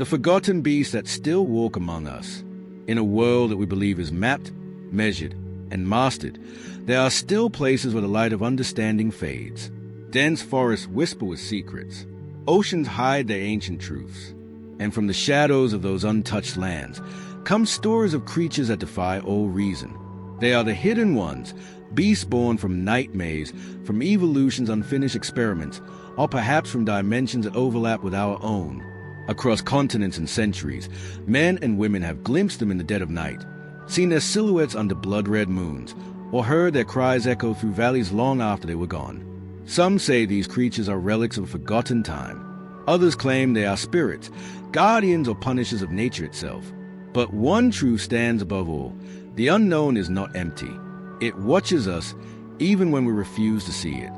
The forgotten beasts that still walk among us. In a world that we believe is mapped, measured, and mastered, there are still places where the light of understanding fades. Dense forests whisper with secrets. Oceans hide their ancient truths. And from the shadows of those untouched lands come stories of creatures that defy all reason. They are the hidden ones, beasts born from nightmares, from evolution's unfinished experiments, or perhaps from dimensions that overlap with our own. Across continents and centuries, men and women have glimpsed them in the dead of night, seen their silhouettes under blood-red moons, or heard their cries echo through valleys long after they were gone. Some say these creatures are relics of a forgotten time. Others claim they are spirits, guardians or punishers of nature itself. But one truth stands above all. The unknown is not empty. It watches us even when we refuse to see it.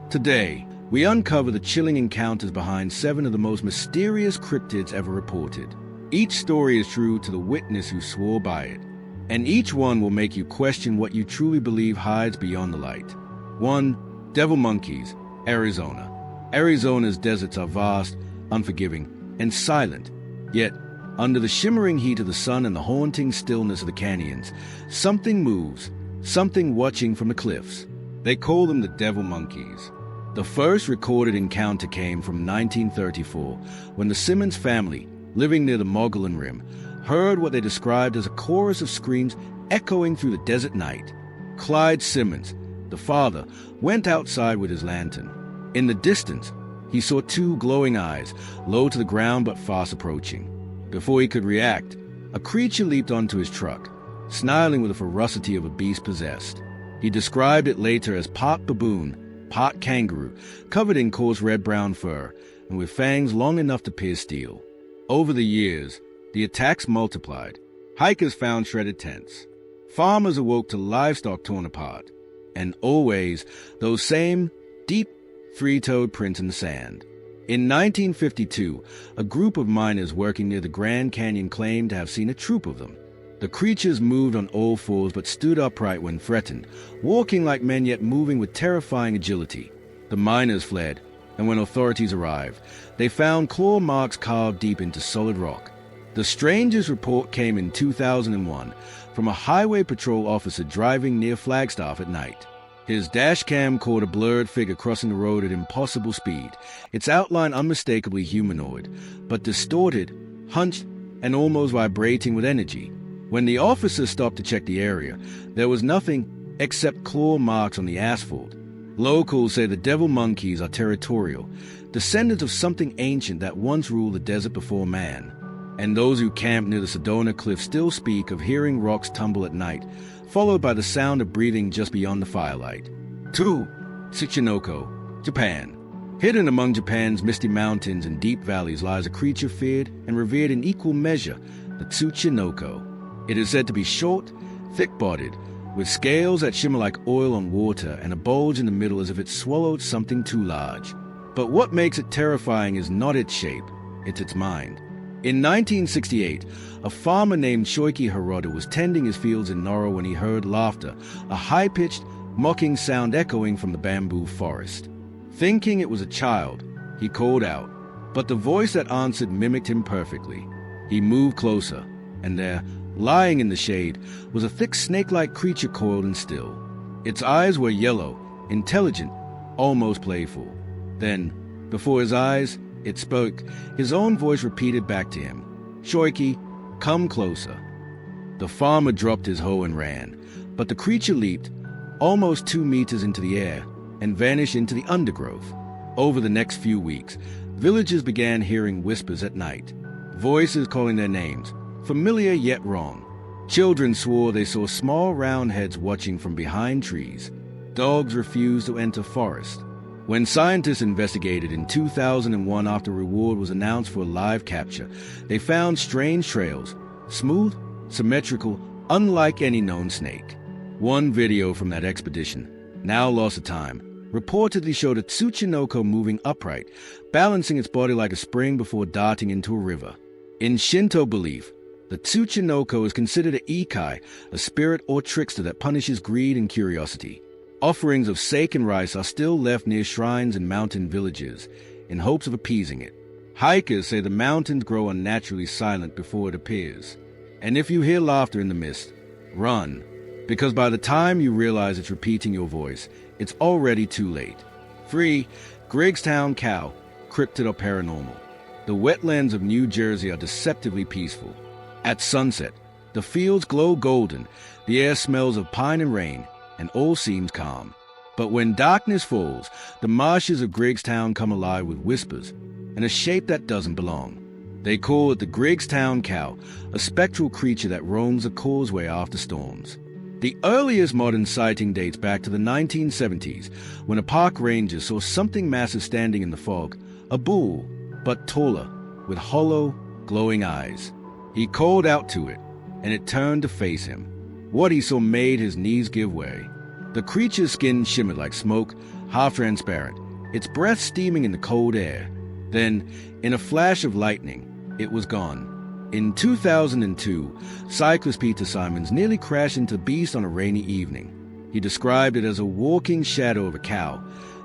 Today, we uncover the chilling encounters behind 7 of the most mysterious cryptids ever reported. Each story is true to the witness who swore by it, and each one will make you question what you truly believe hides beyond the light. 1. Devil monkeys, Arizona. Arizona's deserts are vast, unforgiving, and silent. Yet, under the shimmering heat of the sun and the haunting stillness of the canyons, something moves, something watching from the cliffs. They call them the devil monkeys. The first recorded encounter came from 1934, when the Simmons family, living near the Mogollon Rim, heard what they described as a chorus of screams echoing through the desert night. Clyde Simmons, the father, went outside with his lantern. In the distance, he saw 2 glowing eyes, low to the ground but fast approaching. Before he could react, a creature leaped onto his truck, snarling with the ferocity of a beast possessed. He described it later as part baboon, part kangaroo, covered in coarse red-brown fur, and with fangs long enough to pierce steel. Over the years, the attacks multiplied. Hikers found shredded tents. Farmers awoke to livestock torn apart. And always, those same deep, three-toed prints in the sand. In 1952, a group of miners working near the Grand Canyon claimed to have seen a troop of them. The creatures moved on all fours but stood upright when threatened, walking like men yet moving with terrifying agility. The miners fled, and when authorities arrived, they found claw marks carved deep into solid rock. The strangest report came in 2001 from a highway patrol officer driving near Flagstaff at night. His dash cam caught a blurred figure crossing the road at impossible speed, its outline unmistakably humanoid, but distorted, hunched, and almost vibrating with energy. When the officer stopped to check the area, there was nothing except claw marks on the asphalt. Locals say the devil monkeys are territorial, descendants of something ancient that once ruled the desert before man. And those who camp near the Sedona Cliff still speak of hearing rocks tumble at night, followed by the sound of breathing just beyond the firelight. 2. Tsuchinoko, Japan. Hidden among Japan's misty mountains and deep valleys lies a creature feared and revered in equal measure, the Tsuchinoko. It is said to be short, thick-bodied, with scales that shimmer like oil on water and a bulge in the middle as if it swallowed something too large. But what makes it terrifying is not its shape, it's its mind. In 1968, a farmer named Shoiki Hirota was tending his fields in Noro when he heard laughter, a high-pitched, mocking sound echoing from the bamboo forest. Thinking it was a child, he called out, but the voice that answered mimicked him perfectly. He moved closer, and there, lying in the shade, was a thick snake-like creature coiled and still. Its eyes were yellow, intelligent, almost playful. Then, before his eyes, it spoke. His own voice repeated back to him, "Shoiki, come closer." The farmer dropped his hoe and ran, but the creature leaped, almost 2 meters into the air, and vanished into the undergrowth. Over the next few weeks, villagers began hearing whispers at night, voices calling their names, familiar yet wrong. Children swore they saw small round heads watching from behind trees. Dogs refused to enter forest. When scientists investigated in 2001 after a reward was announced for live capture, they found strange trails, smooth, symmetrical, unlike any known snake. One video from that expedition, now lost to time, reportedly showed a Tsuchinoko moving upright, balancing its body like a spring before darting into a river. In Shinto belief, the Tsuchinoko is considered a ikai, a spirit or trickster that punishes greed and curiosity. Offerings of sake and rice are still left near shrines in mountain villages, in hopes of appeasing it. Hikers say the mountains grow unnaturally silent before it appears. And if you hear laughter in the mist, run, because by the time you realize it's repeating your voice, it's already too late. 3. Griggstown Cow, Cryptid or Paranormal. The wetlands of New Jersey are deceptively peaceful. At sunset, the fields glow golden, the air smells of pine and rain, and all seems calm. But when darkness falls, the marshes of Griggstown come alive with whispers and a shape that doesn't belong. They call it the Griggstown Cow, a spectral creature that roams the causeway after storms. The earliest modern sighting dates back to the 1970s, when a park ranger saw something massive standing in the fog, a bull, but taller, with hollow, glowing eyes. He called out to it, and it turned to face him. What he saw made his knees give way. The creature's skin shimmered like smoke, half transparent, its breath steaming in the cold air. Then, in a flash of lightning, it was gone. In 2002, cyclist Peter Simons nearly crashed into the beast on a rainy evening. He described it as a walking shadow of a cow,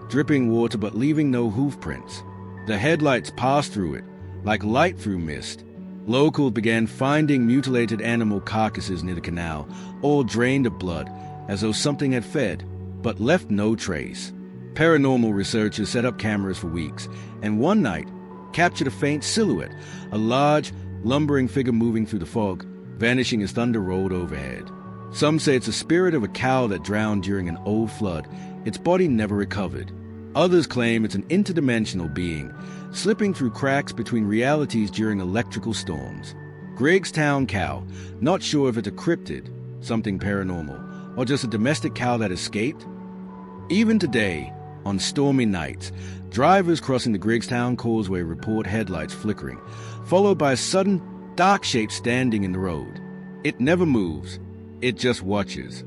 dripping water but leaving no hoof prints. The headlights passed through it, like light through mist. Locals began finding mutilated animal carcasses near the canal, all drained of blood, as though something had fed, but left no trace. Paranormal researchers set up cameras for weeks, and one night captured a faint silhouette, a large, lumbering figure moving through the fog, vanishing as thunder rolled overhead. Some say it's the spirit of a cow that drowned during an old flood, its body never recovered. Others claim it's an interdimensional being, slipping through cracks between realities during electrical storms. Griggstown Cow, not sure if it's a cryptid, something paranormal, or just a domestic cow that escaped? Even today, on stormy nights, drivers crossing the Griggstown Causeway report headlights flickering, followed by a sudden dark shape standing in the road. It never moves. It just watches.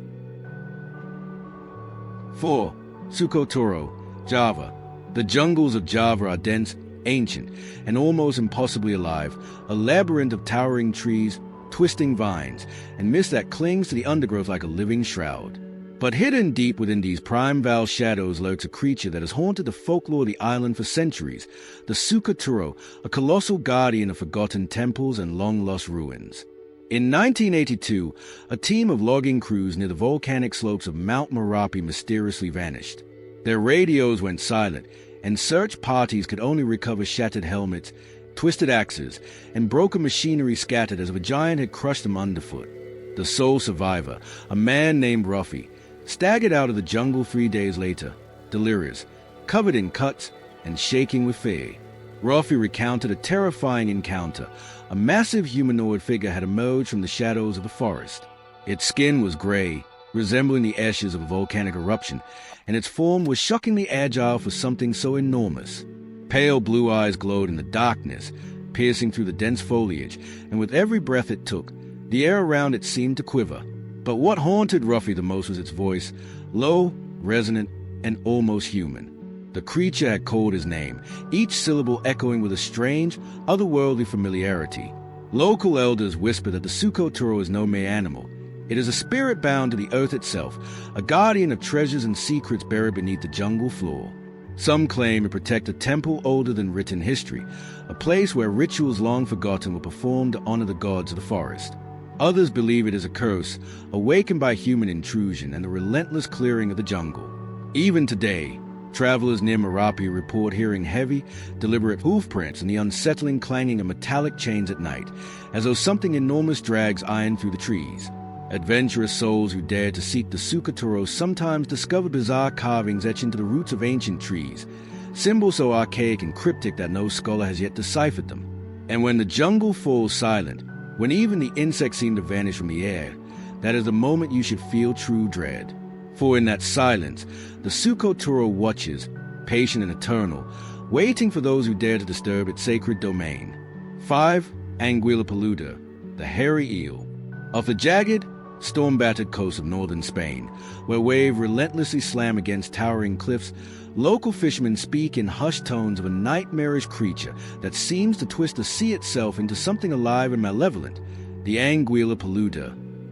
4. Sukuro, Java. The jungles of Java are dense, ancient, and almost impossibly alive, a labyrinth of towering trees, twisting vines, and mist that clings to the undergrowth like a living shroud. But hidden deep within these primeval shadows lurks a creature that has haunted the folklore of the island for centuries, the Sukuro, a colossal guardian of forgotten temples and long-lost ruins. In 1982, a team of logging crews near the volcanic slopes of Mount Merapi mysteriously vanished. Their radios went silent, and search parties could only recover shattered helmets, twisted axes, and broken machinery scattered as if a giant had crushed them underfoot. The sole survivor, a man named Ruffy, staggered out of the jungle 3 days later, delirious, covered in cuts, and shaking with fear. Ruffy recounted a terrifying encounter. A massive humanoid figure had emerged from the shadows of the forest. Its skin was gray, resembling the ashes of a volcanic eruption, and its form was shockingly agile for something so enormous. Pale blue eyes glowed in the darkness, piercing through the dense foliage, and with every breath it took, the air around it seemed to quiver. But what haunted Ruffy the most was its voice, low, resonant, and almost human. The creature had called his name, each syllable echoing with a strange, otherworldly familiarity. Local elders whisper that the Sukuro is no mere animal. It is a spirit bound to the earth itself, a guardian of treasures and secrets buried beneath the jungle floor. Some claim it protects a temple older than written history, a place where rituals long forgotten were performed to honor the gods of the forest. Others believe it is a curse, awakened by human intrusion and the relentless clearing of the jungle. Even today, travelers near Merapi report hearing heavy, deliberate hoof prints and the unsettling clanging of metallic chains at night, as though something enormous drags iron through the trees. Adventurous souls who dare to seek the Sukuro sometimes discover bizarre carvings etched into the roots of ancient trees, symbols so archaic and cryptic that no scholar has yet deciphered them. And when the jungle falls silent, when even the insects seem to vanish from the air, that is the moment you should feel true dread. For in that silence, the Sukuro watches, patient and eternal, waiting for those who dare to disturb its sacred domain. 5. Anguilla, the hairy eel. Off the jagged, storm-battered coast of northern Spain, where waves relentlessly slam against towering cliffs, local fishermen speak in hushed tones of a nightmarish creature that seems to twist the sea itself into something alive and malevolent, the Anguilla,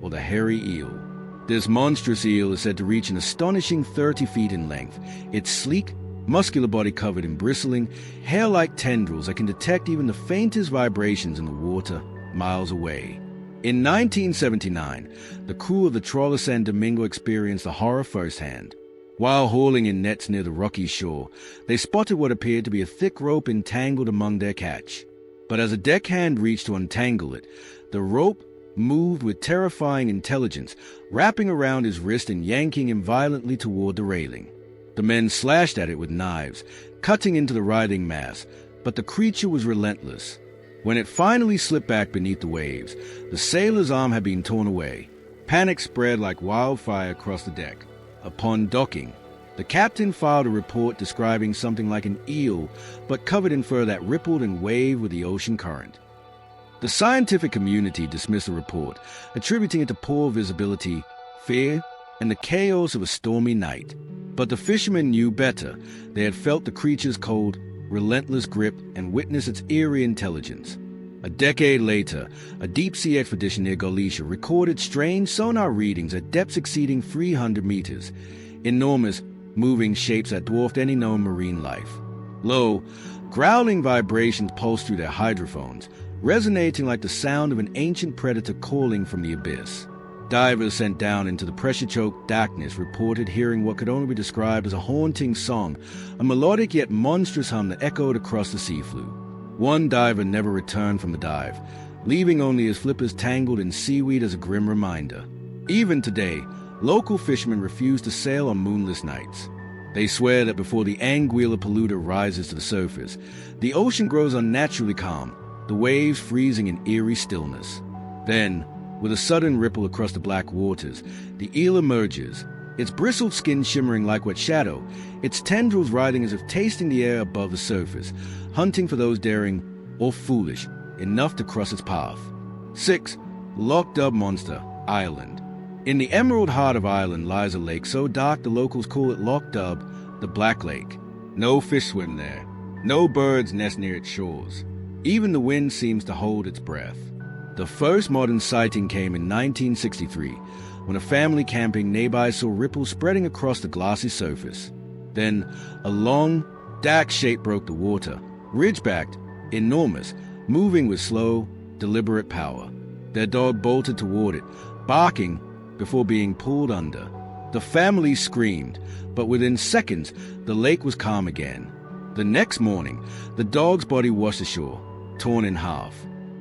or the hairy eel. This monstrous eel is said to reach an astonishing 30 feet in length. It's sleek, muscular body covered in bristling, hair-like tendrils that can detect even the faintest vibrations in the water miles away. In 1979, the crew of the trawler San Domingo experienced the horror firsthand. While hauling in nets near the rocky shore, they spotted what appeared to be a thick rope entangled among their catch. But as a deckhand reached to untangle it, the rope moved with terrifying intelligence, wrapping around his wrist and yanking him violently toward the railing. The men slashed at it with knives, cutting into the writhing mass, but the creature was relentless. When it finally slipped back beneath the waves, the sailor's arm had been torn away. Panic spread like wildfire across the deck. Upon docking, the captain filed a report describing something like an eel, but covered in fur that rippled and waved with the ocean current. The scientific community dismissed the report, attributing it to poor visibility, fear, and the chaos of a stormy night. But the fishermen knew better. They had felt the creature's cold, relentless grip and witnessed its eerie intelligence. A decade later, a deep-sea expedition near Galicia recorded strange sonar readings at depths exceeding 300 meters, enormous, moving shapes that dwarfed any known marine life. Low, growling vibrations pulsed through their hydrophones, resonating like the sound of an ancient predator calling from the abyss. Divers sent down into the pressure-choked darkness reported hearing what could only be described as a haunting song, a melodic yet monstrous hum that echoed across the sea flue. One diver never returned from the dive, leaving only his flippers tangled in seaweed as a grim reminder. Even today, local fishermen refuse to sail on moonless nights. They swear that before the anguilla polluter rises to the surface, the ocean grows unnaturally calm, the waves freezing in eerie stillness. Then, with a sudden ripple across the black waters, the eel emerges, its bristled skin shimmering like wet shadow, its tendrils writhing as if tasting the air above the surface, hunting for those daring or foolish enough to cross its path. 6. Loch Dub Monster Island. In the emerald heart of Ireland lies a lake so dark the locals call it Loch Dub, the Black Lake. No fish swim there. No birds nest near its shores. Even the wind seems to hold its breath. The first modern sighting came in 1963, when a family camping nearby saw ripples spreading across the glassy surface. Then, a long, dark shape broke the water, ridge-backed, enormous, moving with slow, deliberate power. Their dog bolted toward it, barking before being pulled under. The family screamed, but within seconds, the lake was calm again. The next morning, the dog's body washed ashore, torn in half.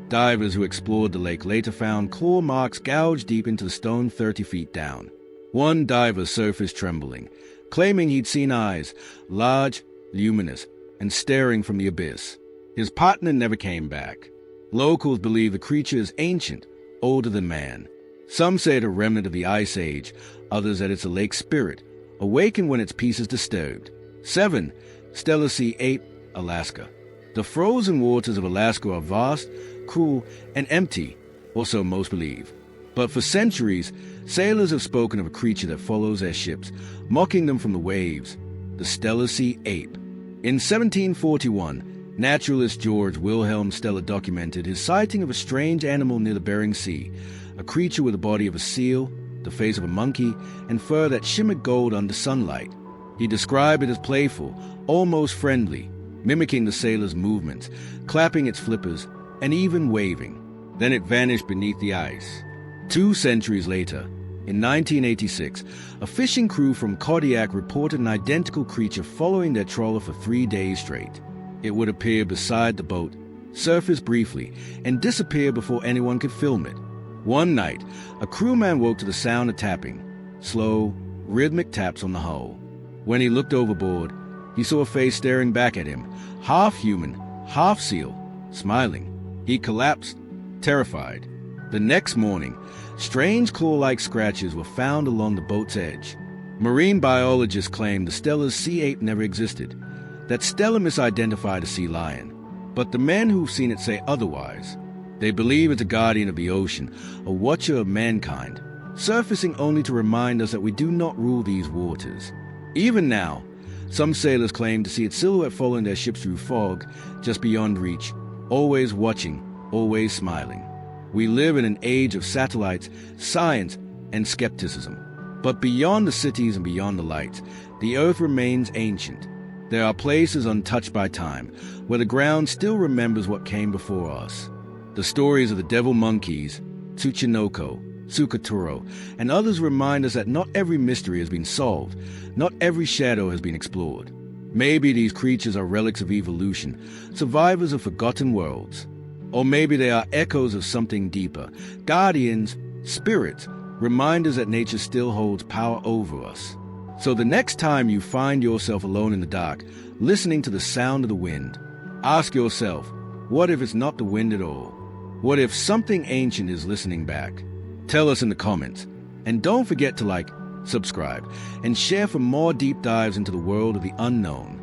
Divers who explored the lake later found claw marks gouged deep into the stone 30 feet down. One diver surfaced trembling, claiming he'd seen eyes, large, luminous, and staring from the abyss. His partner never came back. Locals believe the creature is ancient, older than man. Some say it a remnant of the Ice Age, others that it's a lake spirit, awakened when its peace is disturbed. 7. Steller Sea Ape, Alaska. The frozen waters of Alaska are vast, cruel, and empty, or so most believe. But for centuries, sailors have spoken of a creature that follows their ships, mocking them from the waves, the Steller Sea Ape. In 1741, naturalist George Wilhelm Steller documented his sighting of a strange animal near the Bering Sea, a creature with the body of a seal, the face of a monkey, and fur that shimmered gold under sunlight. He described it as playful, almost friendly, mimicking the sailor's movements, clapping its flippers, and even waving. Then it vanished beneath the ice. 2 centuries later, in 1986, a fishing crew from Kodiak reported an identical creature following their trawler for 3 days straight. It would appear beside the boat, surface briefly, and disappear before anyone could film it. One night, a crewman woke to the sound of tapping, slow, rhythmic taps on the hull. When he looked overboard, he saw a face staring back at him, half human, half seal, smiling. He collapsed, terrified. The next morning, strange claw-like scratches were found along the boat's edge. Marine biologists claimed the Steller's sea ape never existed, that Steller misidentified a sea lion. But the men who've seen it say otherwise. They believe it's a guardian of the ocean, a watcher of mankind, surfacing only to remind us that we do not rule these waters. Even now, some sailors claim to see its silhouette following their ships through fog, just beyond reach, always watching, always smiling. We live in an age of satellites, science, and skepticism. But beyond the cities and beyond the lights, the earth remains ancient. There are places untouched by time, where the ground still remembers what came before us. The stories of the devil monkeys, Tsuchinoko, Sukuro, and others remind us that not every mystery has been solved, not every shadow has been explored. Maybe these creatures are relics of evolution, survivors of forgotten worlds. Or maybe they are echoes of something deeper, guardians, spirits, reminders that nature still holds power over us. So the next time you find yourself alone in the dark, listening to the sound of the wind, ask yourself, what if it's not the wind at all? What if something ancient is listening back? Tell us in the comments. And don't forget to like, subscribe, and share for more deep dives into the world of the unknown.